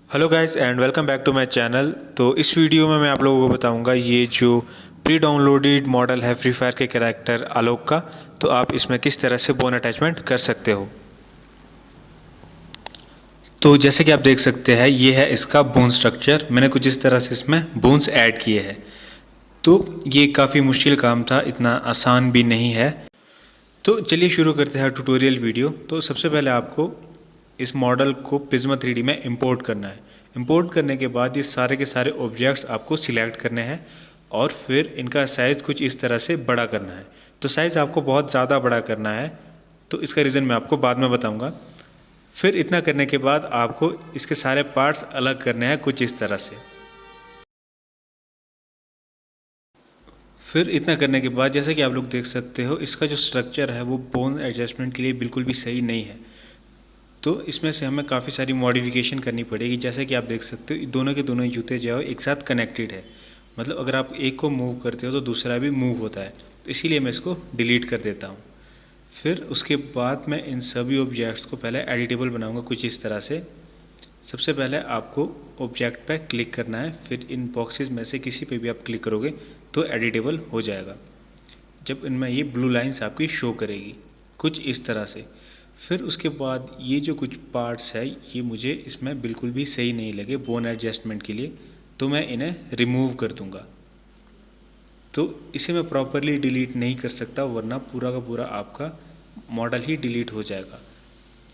Hello guys and welcome back to my channel. तो इस video में मैं आप लोगों को बताऊंगा ये जो प्री डाउनलोडेड मॉडल है फ्री फायर के कैरेक्टर आलोक का, तो आप इसमें किस तरह से बोन अटैचमेंट कर सकते हो। तो जैसे कि आप देख सकते हैं ये है इसका बोन स्ट्रक्चर। मैंने कुछ इस तरह से इसमें बोन्स ऐड किए हैं। तो ये काफ़ी मुश्किल काम था, इतना आसान भी नहीं है। तो चलिए शुरू करते हैं ट्यूटोरियल वीडियो। तो सबसे पहले आपको इस मॉडल को प्रिज्मा 3D में इंपोर्ट करना है। इंपोर्ट करने के बाद ये सारे के सारे ऑब्जेक्ट्स आपको सिलेक्ट करने हैं और फिर इनका साइज़ कुछ इस तरह से बड़ा करना है। तो साइज़ आपको बहुत ज़्यादा बड़ा करना है, तो इसका रीज़न मैं आपको बाद में बताऊंगा। फिर इतना करने के बाद आपको इसके सारे पार्ट्स अलग करने हैं कुछ इस तरह से। फिर इतना करने के बाद जैसे कि आप लोग देख सकते हो इसका जो स्ट्रक्चर है वो बोन एडजस्टमेंट के लिए बिल्कुल भी सही नहीं है। तो इसमें से हमें काफ़ी सारी मॉडिफिकेशन करनी पड़ेगी। जैसे कि आप देख सकते हो दोनों के दोनों जूते जो है एक साथ कनेक्टेड है, मतलब अगर आप एक को मूव करते हो तो दूसरा भी मूव होता है। तो इसीलिए मैं इसको डिलीट कर देता हूँ। फिर उसके बाद मैं इन सभी ऑब्जेक्ट्स को पहले एडिटेबल बनाऊँगा कुछ इस तरह से। सबसे पहले आपको ऑब्जेक्ट पर क्लिक करना है, फिर इन बॉक्सेस में से किसी पे भी आप क्लिक करोगे तो एडिटेबल हो जाएगा। जब इनमें ये ब्लू लाइंस आपकी शो करेगी कुछ इस तरह से। फिर उसके बाद ये जो कुछ पार्ट्स है ये मुझे इसमें बिल्कुल भी सही नहीं लगे बोन एडजस्टमेंट के लिए, तो मैं इन्हें रिमूव कर दूंगा। तो इसे मैं प्रॉपरली डिलीट नहीं कर सकता वरना पूरा का पूरा आपका मॉडल ही डिलीट हो जाएगा।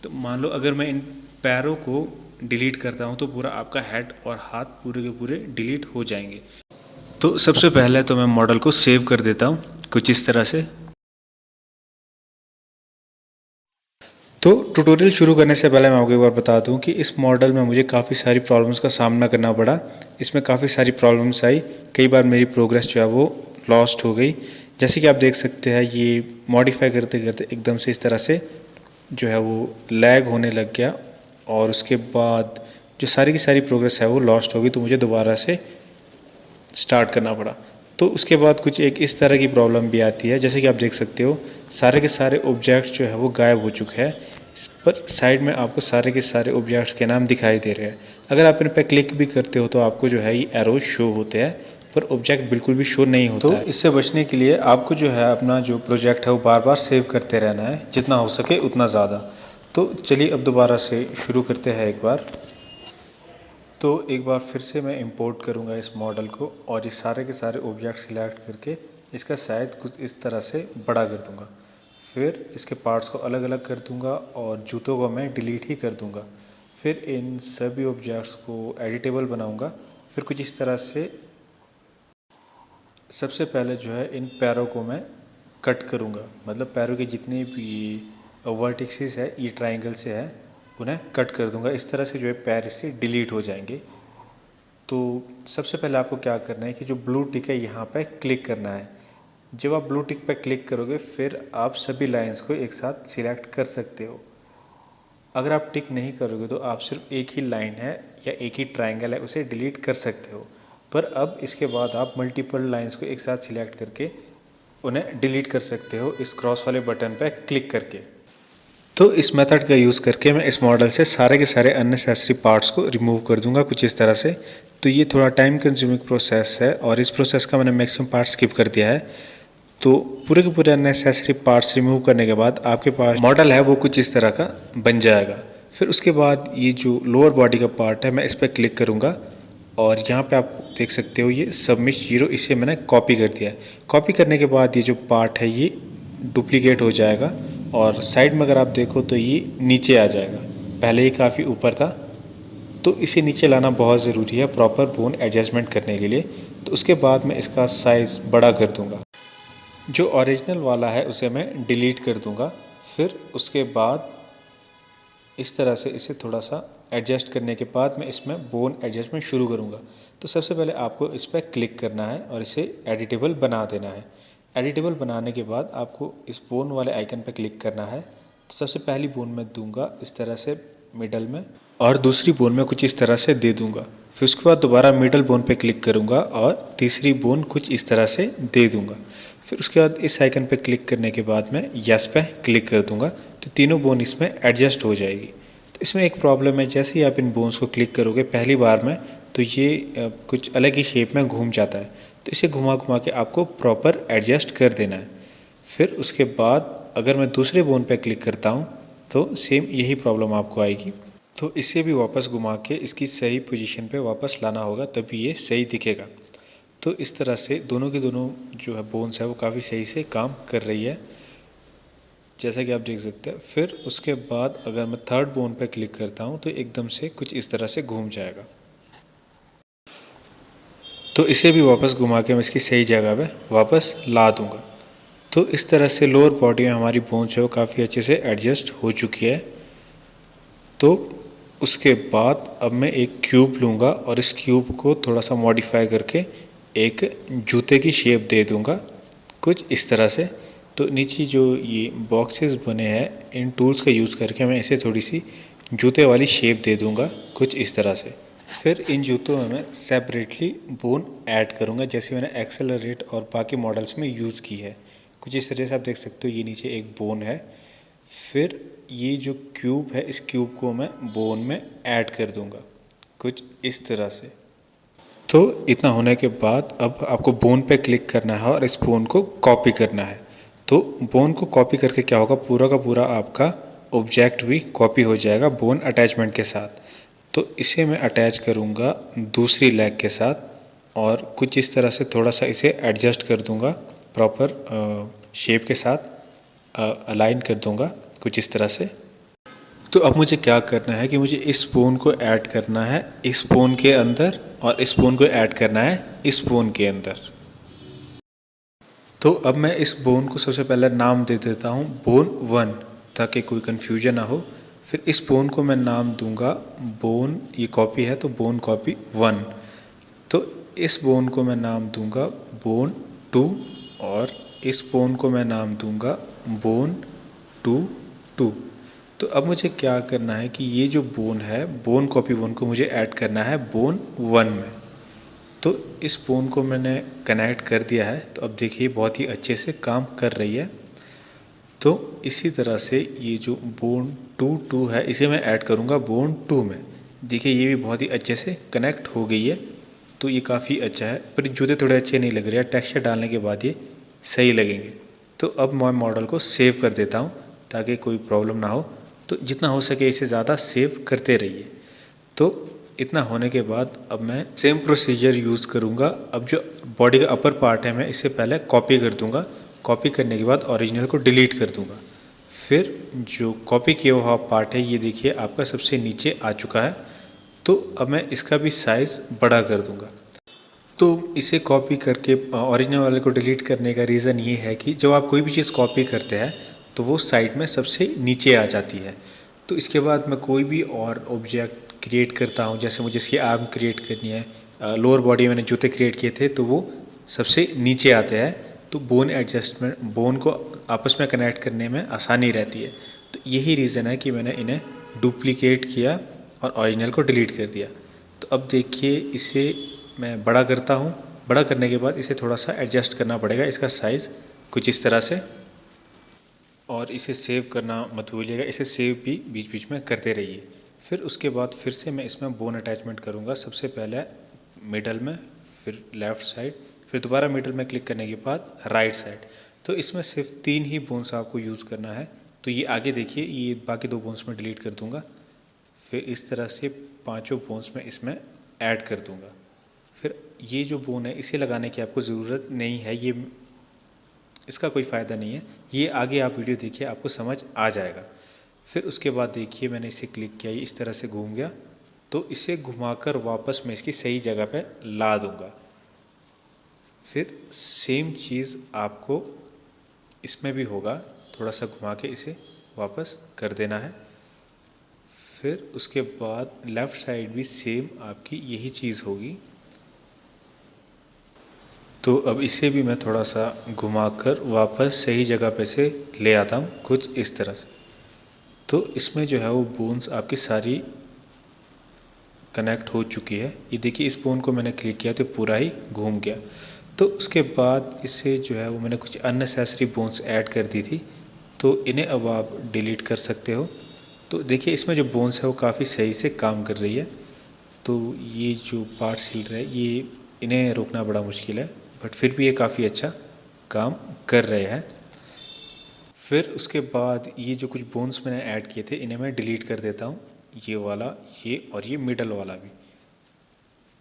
तो मान लो अगर मैं इन पैरों को डिलीट करता हूँ तो पूरा आपका हेड और हाथ पूरे के पूरे डिलीट हो जाएंगे। तो सबसे पहले तो मैं मॉडल को सेव कर देता हूँ कुछ इस तरह से। तो ट्यूटोरियल शुरू करने से पहले मैं आपको एक बार बता दूं कि इस मॉडल में मुझे काफ़ी सारी प्रॉब्लम्स का सामना करना पड़ा। इसमें काफ़ी सारी प्रॉब्लम्स आई, कई बार मेरी प्रोग्रेस जो है वो लॉस्ट हो गई। जैसे कि आप देख सकते हैं ये मॉडिफाई करते करते एकदम से इस तरह से जो है वो लैग होने लग गया और उसके बाद जो सारी की सारी प्रोग्रेस है वो लॉस्ट हो गई, तो मुझे दोबारा से स्टार्ट करना पड़ा। तो उसके बाद कुछ एक इस तरह की प्रॉब्लम भी आती है। जैसे कि आप देख सकते हो सारे के सारे ऑब्जेक्ट्स जो है वो गायब हो चुके हैं, पर साइड में आपको सारे के सारे ऑब्जेक्ट्स के नाम दिखाई दे रहे हैं। अगर आप इन पर क्लिक भी करते हो तो आपको जो है ये एरो शो होते हैं, पर ऑब्जेक्ट बिल्कुल भी शो नहीं होता है। तो इससे बचने के लिए आपको जो है अपना जो प्रोजेक्ट है वो बार बार सेव करते रहना है, जितना हो सके उतना ज़्यादा। तो चलिए अब दोबारा से शुरू करते हैं एक बार। तो एक बार फिर से मैं इंपोर्ट करूंगा इस मॉडल को और ये सारे के सारे ऑब्जेक्ट सिलेक्ट करके इसका साइज़ कुछ इस तरह से बड़ा कर दूंगा। फिर इसके पार्ट्स को अलग अलग कर दूंगा और जूतों को मैं डिलीट ही कर दूंगा। फिर इन सभी ऑब्जेक्ट्स को एडिटेबल बनाऊंगा। फिर कुछ इस तरह से सबसे पहले जो है इन पैरों को मैं कट करूंगा, मतलब पैरों के जितने भी वर्टिक्सेस है ये ट्रायंगल से है उन्हें कट कर दूंगा। इस तरह से जो है पैर इससे डिलीट हो जाएंगे। तो सबसे पहले आपको क्या करना है कि जो ब्लू टिक है यहाँ पे क्लिक करना है। जब आप ब्लू टिक पे क्लिक करोगे फिर आप सभी लाइंस को एक साथ सिलेक्ट कर सकते हो। अगर आप टिक नहीं करोगे तो आप सिर्फ एक ही लाइन है या एक ही ट्रायंगल है उसे डिलीट कर सकते हो। पर अब इसके बाद आप मल्टीपल लाइंस को एक साथ सिलेक्ट करके उन्हें डिलीट कर सकते हो इस क्रॉस वाले बटन पर क्लिक करके। तो इस मेथड का यूज़ करके मैं इस मॉडल से सारे के सारे अननेसेसरी पार्ट्स को रिमूव कर दूंगा कुछ इस तरह से। तो ये थोड़ा टाइम कंज्यूमिंग प्रोसेस है और इस प्रोसेस का मैंने मैक्सिमम पार्ट स्किप कर दिया है। तो पूरे के पूरे अननेसेसरी पार्ट्स रिमूव करने के बाद आपके पास मॉडल है वो कुछ इस तरह का बन जाएगा। फिर उसके बाद ये जो लोअर बॉडी का पार्ट है मैं इस पर क्लिक करूँगा और यहाँ पे आप देख सकते हो ये सबमिट 0, इसे मैंने कॉपी कर दिया है। कॉपी करने के बाद ये जो पार्ट है ये डुप्लीकेट हो जाएगा और साइड में अगर आप देखो तो ये नीचे आ जाएगा। पहले ये काफ़ी ऊपर था, तो इसे नीचे लाना बहुत ज़रूरी है प्रॉपर बोन एडजस्टमेंट करने के लिए। तो उसके बाद मैं इसका साइज़ बड़ा कर दूंगा। जो ओरिजिनल वाला है उसे मैं डिलीट कर दूंगा। फिर उसके बाद इस तरह से इसे थोड़ा सा एडजस्ट करने के बाद मैं इसमें बोन एडजस्टमेंट शुरू करूँगा। तो सबसे पहले आपको इस पर क्लिक करना है और इसे एडिटेबल बना देना है। एडिटेबल बनाने के बाद आपको इस बोन वाले आइकन पर क्लिक करना है। तो सबसे पहली बोन मैं दूंगा इस तरह से मिडल में और दूसरी बोन में कुछ इस तरह से दे दूंगा। फिर उसके बाद दोबारा मिडल बोन पे क्लिक करूंगा और तीसरी बोन कुछ इस तरह से दे दूंगा। फिर उसके बाद इस आइकन पे क्लिक करने के बाद मैं यस पे क्लिक कर दूंगा, तो तीनों बोन इसमें एडजस्ट हो जाएगी। तो इसमें एक प्रॉब्लम है, जैसे ही आप इन बोन्स को क्लिक करोगे पहली बार में तो ये कुछ अलग ही शेप में घूम जाता है। तो इसे घुमा घुमा के आपको प्रॉपर एडजस्ट कर देना है। फिर उसके बाद अगर मैं दूसरे बोन पे क्लिक करता हूँ तो सेम यही प्रॉब्लम आपको आएगी। तो इसे भी वापस घुमा के इसकी सही पोजीशन पे वापस लाना होगा, तभी ये सही दिखेगा। तो इस तरह से दोनों की दोनों जो है बोन्स है वो काफ़ी सही से काम कर रही है, जैसा कि आप देख सकते हैं। फिर उसके बाद अगर मैं थर्ड बोन पे क्लिक करता हूँ तो एकदम से कुछ इस तरह से घूम जाएगा। तो इसे भी वापस घुमा के मैं इसकी सही जगह पे वापस ला दूँगा। तो इस तरह से लोअर बॉडी में हमारी बोन्स है वो काफ़ी अच्छे से एडजस्ट हो चुकी है। तो उसके बाद अब मैं एक क्यूब लूँगा और इस क्यूब को थोड़ा सा मॉडिफाई करके एक जूते की शेप दे दूँगा कुछ इस तरह से। तो नीचे जो ये बॉक्सेस बने हैं, इन टूल्स का यूज़ करके मैं इसे थोड़ी सी जूते वाली शेप दे दूँगा कुछ इस तरह से। फिर इन जूतों में मैं सेपरेटली बोन ऐड करूँगा, जैसे मैंने एक्सेलरेट और बाकी मॉडल्स में यूज़ की है। कुछ इस तरह से आप देख सकते हो, ये नीचे एक बोन है। फिर ये जो क्यूब है, इस क्यूब को मैं बोन में ऐड कर दूँगा कुछ इस तरह से। तो इतना होने के बाद अब आपको बोन पे क्लिक करना है और इस बोन को कॉपी करना है। तो बोन को कॉपी करके क्या होगा, पूरा का पूरा आपका ऑब्जेक्ट भी कॉपी हो जाएगा बोन अटैचमेंट के साथ। तो इसे मैं अटैच करूँगा दूसरी लेग के साथ और कुछ इस तरह से थोड़ा सा इसे एडजस्ट कर दूँगा, प्रॉपर शेप के साथ अलाइन कर दूँगा कुछ इस तरह से। तो अब मुझे क्या करना है कि मुझे इस बोन को ऐड करना है इस बोन के अंदर और इस बोन को ऐड करना है इस बोन के अंदर। तो अब मैं इस बोन को सबसे पहले नाम दे देता हूँ बोन 1, ताकि कोई कन्फ्यूजन ना हो। फिर इस बोन को मैं नाम दूंगा बोन, ये कॉपी है तो बोन कॉपी 1। तो इस बोन को मैं नाम दूंगा बोन 2 और इस बोन को मैं नाम दूंगा बोन 2। तो अब मुझे क्या करना है कि ये जो बोन है, बोन कॉपी 1 को मुझे ऐड करना है बोन 1 में। तो इस बोन को मैंने कनेक्ट कर दिया है। तो अब देखिए बहुत ही अच्छे से काम कर रही है। तो इसी तरह से ये जो बोन 2 है, इसे मैं ऐड करूँगा बोन 2 में। देखिए ये भी बहुत ही अच्छे से कनेक्ट हो गई है। तो ये काफ़ी अच्छा है, पर जूते थोड़े अच्छे नहीं लग रहे हैं, टेक्सचर डालने के बाद ये सही लगेंगे। तो अब मैं मॉडल को सेव कर देता हूँ ताकि कोई प्रॉब्लम ना हो। तो जितना हो सके इसे ज़्यादा सेव करते रहिए। तो इतना होने के बाद अब मैं सेम प्रोसीजर यूज़ करूँगा। अब जो बॉडी का अपर पार्ट है मैं इसे पहले कॉपी कर दूँगा। कॉपी करने के बाद ओरिजिनल को डिलीट कर दूँगा। फिर जो कॉपी किया हुआ पार्ट है ये देखिए आपका सबसे नीचे आ चुका है। तो अब मैं इसका भी साइज़ बड़ा कर दूँगा। तो इसे कॉपी करके ओरिजिनल वाले को डिलीट करने का रीज़न ये है कि जब आप कोई भी चीज़ कॉपी करते हैं तो वो साइड में सबसे नीचे आ जाती है। तो इसके बाद मैं कोई भी और ऑब्जेक्ट क्रिएट करता हूँ, जैसे मुझे इसकी आर्म क्रिएट करनी है, लोअर बॉडी मैंने जूते क्रिएट किए थे तो वो सबसे नीचे आते हैं। तो बोन एडजस्टमेंट, बोन को आपस में कनेक्ट करने में आसानी रहती है। तो यही रीज़न है कि मैंने इन्हें डुप्लीकेट किया और ओरिजिनल को डिलीट कर दिया। तो अब देखिए इसे मैं बड़ा करता हूँ। बड़ा करने के बाद इसे थोड़ा सा एडजस्ट करना पड़ेगा, इसका साइज़ कुछ इस तरह से। और इसे सेव करना मत भूलिएगा, इसे सेव भी बीच बीच में करते रहिए। फिर उसके बाद फिर से मैं इसमें बोन अटैचमेंट करूँगा। सबसे पहले मिडल में, फिर लेफ़्ट साइड, फिर दोबारा मिडल में क्लिक करने के बाद राइट साइड। तो इसमें सिर्फ 3 ही बोन्स आपको यूज़ करना है। तो ये आगे देखिए, ये बाकी 2 बोन्स में डिलीट कर दूँगा। फिर इस तरह से 5 बोन्स में इसमें ऐड कर दूँगा। फिर ये जो बोन है इसे लगाने की आपको ज़रूरत नहीं है, ये इसका कोई फ़ायदा नहीं है। ये आगे आप वीडियो देखिए आपको समझ आ जाएगा। फिर उसके बाद देखिए मैंने इसे क्लिक किया, ये इस तरह से घूम गया। तो इसे घुमाकर वापस मैं इसकी सही जगह पे ला दूँगा। फिर सेम चीज़ आपको इसमें भी होगा, थोड़ा सा घुमा के इसे वापस कर देना है। फिर उसके बाद लेफ़्ट साइड भी सेम आपकी यही चीज़ होगी। तो अब इसे भी मैं थोड़ा सा घुमाकर वापस सही जगह पे से ले आता हूँ कुछ इस तरह से। तो इसमें जो है वो बोन्स आपकी सारी कनेक्ट हो चुकी है। ये देखिए इस बोन को मैंने क्लिक किया तो पूरा ही घूम गया। तो उसके बाद इससे जो है वो मैंने कुछ अननेसेसरी बोन्स ऐड कर दी थी, तो इन्हें अब आप डिलीट कर सकते हो। तो तो देखिए इसमें जो बोन्स है वो काफ़ी सही से काम कर रही है। तो ये जो पार्ट्स हिल रहे हैं ये इन्हें रोकना बड़ा मुश्किल है, बट फिर भी ये काफ़ी अच्छा काम कर रहे हैं। फिर उसके बाद ये जो कुछ बोन्स मैंने ऐड किए थे इन्हें मैं डिलीट कर देता हूँ, ये वाला, ये और ये मिडल वाला भी।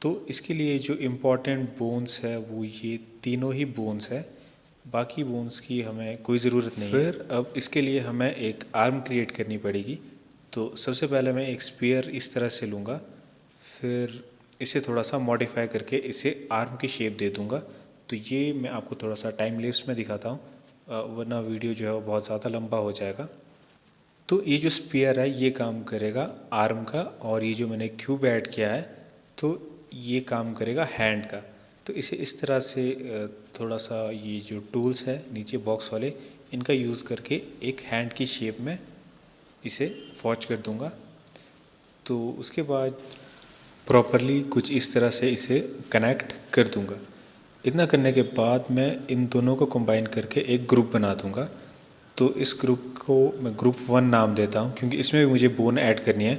तो इसके लिए जो इम्पोर्टेंट बोन्स है वो ये तीनों ही बोन्स है, बाकी बोन्स की हमें कोई ज़रूरत नहीं है। फिर अब इसके लिए हमें एक आर्म क्रिएट करनी पड़ेगी। तो सबसे पहले मैं एक स्पीयर इस तरह से लूँगा, फिर इसे थोड़ा सा मॉडिफाई करके इसे आर्म की शेप दे दूँगा। तो ये मैं आपको थोड़ा सा टाइम लैप्स में दिखाता हूँ, वरना वीडियो जो है वो बहुत ज़्यादा लंबा हो जाएगा। तो ये जो स्पीयर है ये काम करेगा आर्म का, और ये जो मैंने क्यूब ऐड किया है तो ये काम करेगा हैंड का। तो इसे इस तरह से थोड़ा सा ये जो टूल्स है नीचे बॉक्स वाले इनका यूज़ करके एक हैंड की शेप में इसे फॉर्ज कर दूंगा। तो उसके बाद प्रॉपरली कुछ इस तरह से इसे कनेक्ट कर दूंगा। इतना करने के बाद मैं इन दोनों को कंबाइन करके एक ग्रुप बना दूंगा। तो इस ग्रुप को मैं ग्रुप 1 नाम देता हूँ, क्योंकि इसमें भी मुझे बोन ऐड करनी है।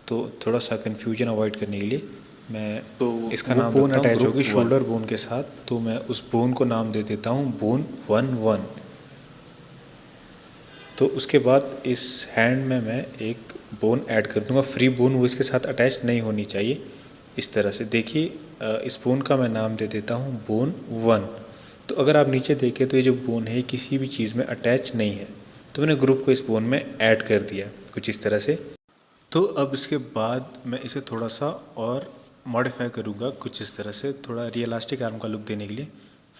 तो थोड़ा सा कन्फ्यूजन अवॉइड करने के लिए मैं तो इसका नाम बोन अटैच होगी शोल्डर बोन के साथ, तो मैं उस बोन को नाम दे देता हूँ बोन 1-1। तो उसके बाद इस हैंड में मैं एक बोन ऐड कर दूंगा, फ्री बोन, वो इसके साथ अटैच नहीं होनी चाहिए। इस तरह से देखिए इस बोन का मैं नाम दे देता हूँ बोन 1। तो अगर आप नीचे देखें तो ये जो बोन है किसी भी चीज़ में अटैच नहीं है, तो मैंने ग्रुप को इस बोन में ऐड कर दिया कुछ इस तरह से। तो अब इसके बाद मैं इसे थोड़ा सा और मॉडिफाई करूँगा कुछ इस तरह से, थोड़ा रियलिस्टिक आर्म का लुक देने के लिए।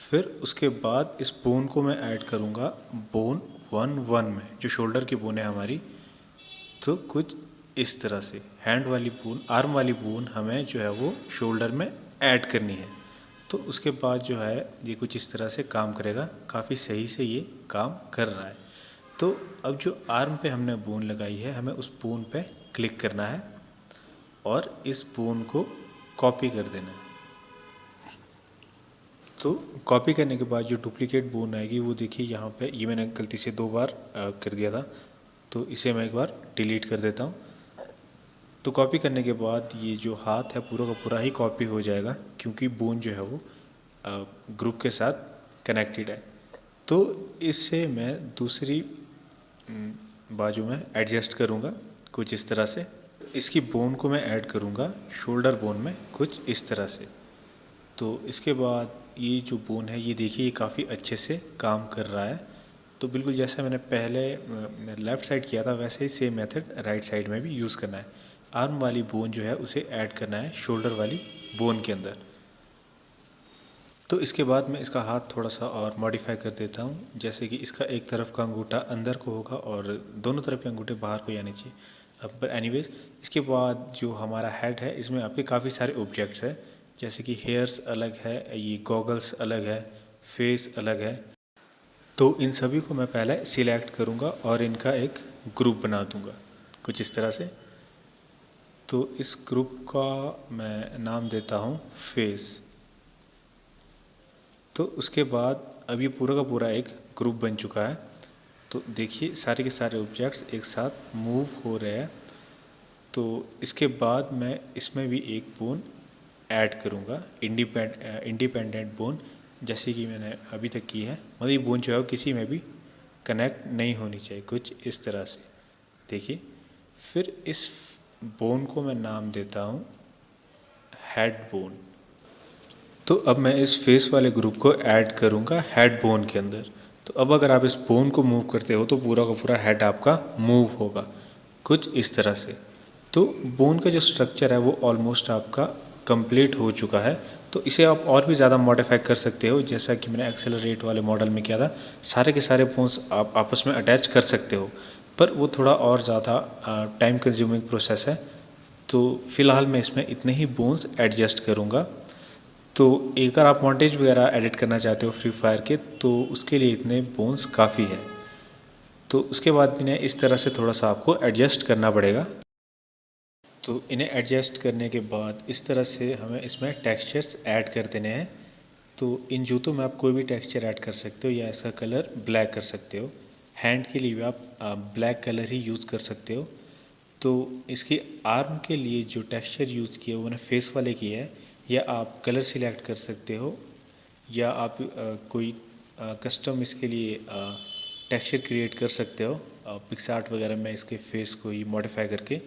फिर उसके बाद इस बोन को मैं ऐड करूँगा बोन 1-1 में, जो शोल्डर की बोन है हमारी। तो कुछ इस तरह से हैंड वाली बोन, आर्म वाली बोन हमें जो है वो शोल्डर में ऐड करनी है। तो उसके बाद जो है ये कुछ इस तरह से काम करेगा, काफ़ी सही से ये काम कर रहा है। तो अब जो आर्म पे हमने बोन लगाई है हमें उस बोन पे क्लिक करना है और इस बोन को कॉपी कर देना है। तो कॉपी करने के बाद जो डुप्लीकेट बोन आएगी वो देखिए यहाँ पे, ये मैंने गलती से 2 बार कर दिया था, तो इसे मैं एक बार डिलीट कर देता हूँ। तो कॉपी करने के बाद ये जो हाथ है पूरा का पूरा ही कॉपी हो जाएगा, क्योंकि बोन जो है वो ग्रुप के साथ कनेक्टेड है। तो इससे मैं दूसरी बाजू में एडजस्ट करूँगा कुछ इस तरह से। इसकी बोन को मैं ऐड करूँगा शोल्डर बोन में कुछ इस तरह से। तो इसके बाद ये जो बोन है ये देखिए ये काफ़ी अच्छे से काम कर रहा है। तो बिल्कुल जैसा मैंने पहले लेफ़्ट साइड किया था वैसे ही सेम मेथड राइट साइड में भी यूज़ करना है। आर्म वाली बोन जो है उसे ऐड करना है शोल्डर वाली बोन के अंदर। तो इसके बाद मैं इसका हाथ थोड़ा सा और मॉडिफाई कर देता हूँ, जैसे कि इसका एक तरफ का अंगूठा अंदर को होगा और दोनों तरफ के अंगूठे बाहर को आने चाहिए। अब एनीवेज इसके बाद जो हमारा हेड है इसमें आपके काफ़ी सारे ऑब्जेक्ट्स हैं, जैसे कि हेयर्स अलग है, ये गॉगल्स अलग है, फेस अलग है। तो इन सभी को मैं पहले सिलेक्ट करूँगा और इनका एक ग्रुप बना दूँगा कुछ इस तरह से। तो इस ग्रुप का मैं नाम देता हूँ फेस। तो उसके बाद अब ये पूरा का पूरा एक ग्रुप बन चुका है। तो देखिए सारे के सारे ऑब्जेक्ट्स एक साथ मूव हो रहे हैं। तो इसके बाद मैं इसमें भी एक बोन ऐड करूँगा, इंडिपेंडेंट बोन, जैसे कि मैंने अभी तक की है। मतलब ये बोन जो है वो किसी में भी कनेक्ट नहीं होनी चाहिए कुछ इस तरह से। देखिए फिर इस बोन को मैं नाम देता हूँ हेड बोन। तो अब मैं इस फेस वाले ग्रुप को ऐड करूँगा हेड बोन के अंदर। तो अब अगर आप इस बोन को मूव करते हो तो पूरा का पूरा हेड आपका मूव होगा कुछ इस तरह से। तो बोन का जो स्ट्रक्चर है वो ऑलमोस्ट आपका कंप्लीट हो चुका है। तो इसे आप और भी ज़्यादा मॉडिफाई कर सकते हो, जैसा कि मैंने एक्सेलरेट वाले मॉडल में किया था। सारे के सारे बोन्स आप आपस में अटैच कर सकते हो, पर वो थोड़ा और ज़्यादा टाइम कंज्यूमिंग प्रोसेस है। तो फिलहाल मैं इसमें इतने ही बोन्स एडजस्ट करूँगा। तो एक अगर आप मॉन्टेज वगैरह एडिट करना चाहते हो फ्री फायर के, तो उसके लिए इतने बोन्स काफ़ी है। तो उसके बाद भी इन्हें इस तरह से थोड़ा सा आपको एडजस्ट करना पड़ेगा। तो इन्हें एडजस्ट करने के बाद इस तरह से हमें इसमें टेक्सचर्स ऐड कर देने हैं। तो इन जूतों में आप कोई भी टेक्सचर ऐड कर सकते हो या इसका कलर ब्लैक कर सकते हो। हैंड के लिए भी आप ब्लैक कलर ही यूज़ कर सकते हो। तो इसकी आर्म के लिए जो टेक्सचर यूज़ किया वो मैंने फेस वाले किया है, या आप कलर सिलेक्ट कर सकते हो, या आप कोई कस्टम इसके लिए टेक्सचर क्रिएट कर सकते हो पिक्सआर्ट वगैरह में इसके फेस को ही मॉडिफाई करके।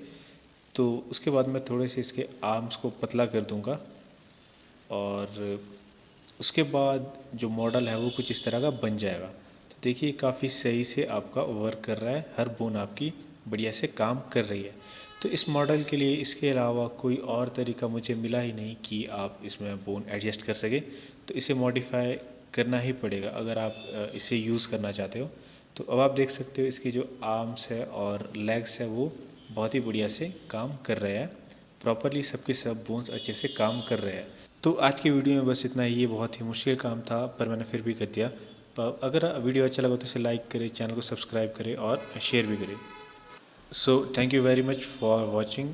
तो उसके बाद मैं थोड़े से इसके आर्म्स को पतला कर दूंगा, और उसके बाद जो मॉडल है वो कुछ इस तरह का बन जाएगा। तो देखिए काफ़ी सही से आपका वर्क कर रहा है, हर बोन आपकी बढ़िया से काम कर रही है। तो इस मॉडल के लिए इसके अलावा कोई और तरीका मुझे मिला ही नहीं कि आप इसमें बोन एडजस्ट कर सके, तो इसे मॉडिफाई करना ही पड़ेगा अगर आप इसे यूज़ करना चाहते हो। तो अब आप देख सकते हो इसकी जो आर्म्स है और लेग्स है वो बहुत ही बढ़िया से काम कर रहे हैं, प्रॉपरली सबके सब बोन्स अच्छे से काम कर रहे हैं। तो आज की वीडियो में बस इतना ही। ये बहुत ही मुश्किल काम था पर मैंने फिर भी कर दिया। अगर वीडियो अच्छा लगा तो इसे लाइक करें, चैनल को सब्सक्राइब करें और शेयर भी करें। So thank you very much for watching.